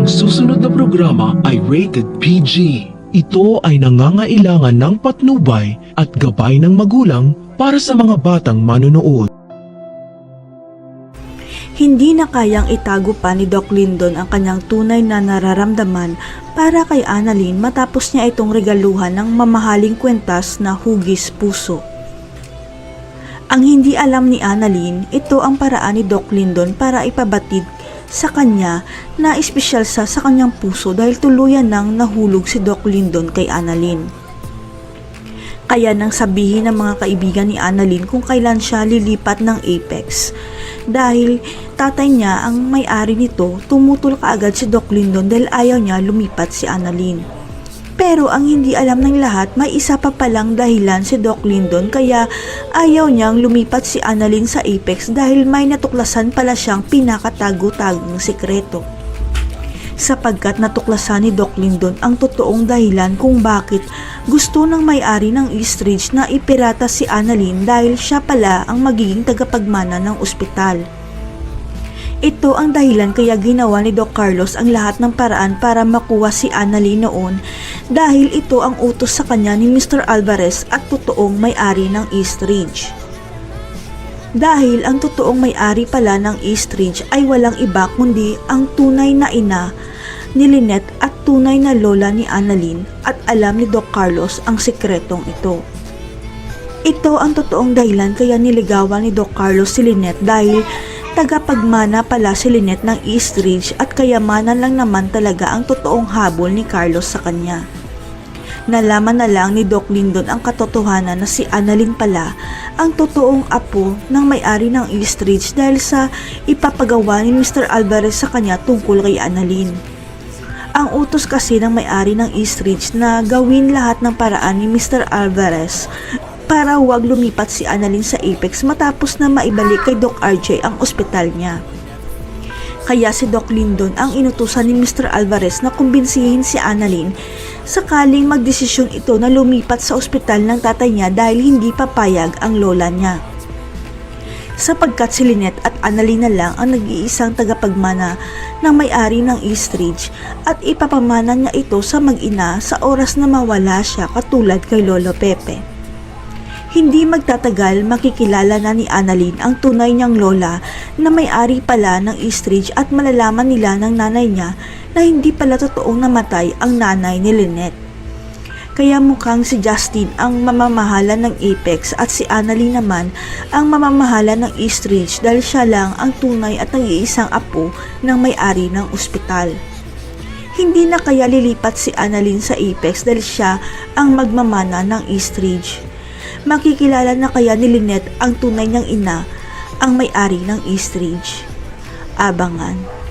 Ang susunod na programa ay rated PG. Ito ay nangangailangan ng patnubay at gabay ng magulang para sa mga batang manonood. Hindi na kayang itago pa ni Doc Lyndon ang kanyang tunay na nararamdaman para kay Annalyn matapos niya itong regaluhan ng mamahaling kwentas na hugis puso. Ang hindi alam ni Annalyn, ito ang paraan ni Doc Lyndon para ipabatid sa kanya na espesyal sa kanyang puso dahil tuluyan nang nahulog si Doc Lyndon kay Annalyn. Kaya nang sabihin ng mga kaibigan ni Annalyn kung kailan siya lilipat ng Apex. Dahil tatay niya ang may-ari nito, tumutol kaagad si Doc Lyndon dahil ayaw niya lumipat si Annalyn. Pero ang hindi alam ng lahat, may isa pa palang dahilan si Doc Lyndon kaya ayaw niyang lumipat si Annalyn sa Apex dahil may natuklasan pala siyang pinakatago-tagong sikreto. Sapagkat natuklasan ni Doc Lyndon ang totoong dahilan kung bakit gusto ng may-ari ng Eastridge na ipirata si Annalyn dahil siya pala ang magiging tagapagmana ng ospital. Ito ang dahilan kaya ginawa ni Doc Carlos ang lahat ng paraan para makuha si Annalyn noon dahil ito ang utos sa kanya ni Mr. Alvarez at totoong may-ari ng Eastridge. Dahil ang totoong may-ari pala ng Eastridge ay walang iba kundi ang tunay na ina ni Lynette at tunay na lola ni Annalyn at alam ni Doc Carlos ang sikretong ito. Ito ang totoong dahilan kaya niligawan ni Doc Carlos si Lynette dahil tagapagmana pala si Lynette ng Eastridge at kayamanan lang naman talaga ang totoong habol ni Carlos sa kanya. Nalaman na lang ni Doc Lyndon ang katotohanan na si Annalyn pala ang totoong apo ng may-ari ng Eastridge dahil sa ipapagawa ni Mr. Alvarez sa kanya tungkol kay Annalyn. Ang utos kasi ng may-ari ng Eastridge na gawin lahat ng paraan ni Mr. Alvarez para huwag lumipat si Annalyn sa Apex matapos na maibalik kay Doc RJ ang ospital niya. Kaya si Doc Lyndon ang inutusan ni Mr. Alvarez na kumbinsihin si Annalyn sakaling magdesisyon ito na lumipat sa ospital ng tatay niya dahil hindi papayag ang lola niya. Sapagkat si Lynette at Annalyn na lang ang nag-iisang tagapagmana ng may-ari ng Eastridge at ipapamana niya ito sa mag-ina sa oras na mawala siya katulad kay Lolo Pepe. Hindi magtatagal makikilala na ni Annalyn ang tunay niyang lola na may-ari pala ng Eastridge at malalaman nila ng nanay niya na hindi pala totoong namatay ang nanay ni Lynette. Kaya mukhang si Justin ang mamamahala ng Apex at si Annalyn naman ang mamamahala ng Eastridge dahil siya lang ang tunay at nag-iisang apo ng may-ari ng ospital. Hindi na kaya lilipat si Annalyn sa Apex dahil siya ang magmamana ng Eastridge. Makikilala na kaya ni Lynette ang tunay niyang ina, ang may-ari ng Eastridge. Abangan.